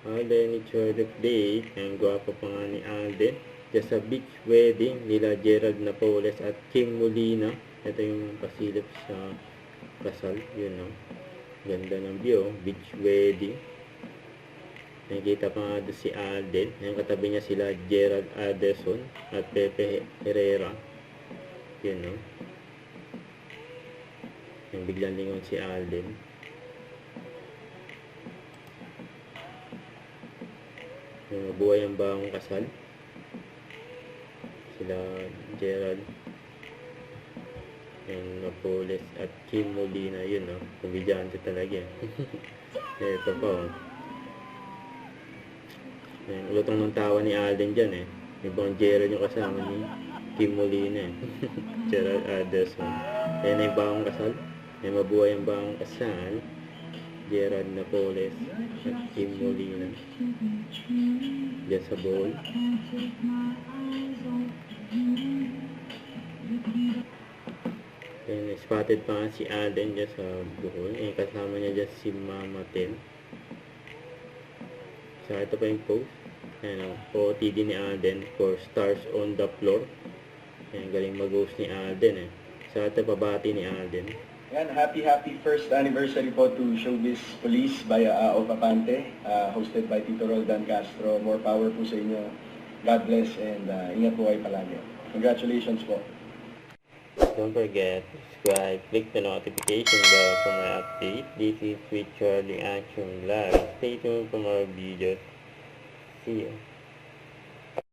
Alden, it's your update. Ang gwapo pa nga ni Alden. Just sa beach wedding nila Gerald Napoles at Kim Molina. Ito yung pasilip sa kasal. Yun, no? Ganda ng view. Beach wedding. Nakikita pa nga doon si Alden. Yung katabi niya sila Gerald Aderson at Pepe Herrera. Yun, no? Yung biglang lingon si Alden. Yung mabuhay ang bagong kasal. Sila Gerald and Napoles at Kim Molina. Yun, no? Kumidyante talaga. Ito pa, oh. Ulotong ng tawa ni Alden dyan, eh. Ibang Gerald yung kasama ni Kim Molina, eh. Gerald Aderson. Ayan na yung bagong kasal. May mabuhay ang bagong kasal. Gerald Napoles at Kim Molina. Diyan sa bowl. Ayan, spotted pa nga si Alden dyan sa bowl. Ayan, kasama niya dyan si Mama Ten. So, ito pa yung post. Ayan, OOTD ni Alden for stars on the floor. Ayan, galing mag-host ni Alden, eh. So, ito pabati ni Alden. Yan, happy first anniversary po to Showbiz Police by AO Papante, hosted by Tito Roldan Castro. More power po sa inyo. God bless and ingat po kayo palagi. Congratulations po. Don't forget to subscribe, click the notification bell for my update. This is with Charlie Action Live. Stay tuned for more videos. See you.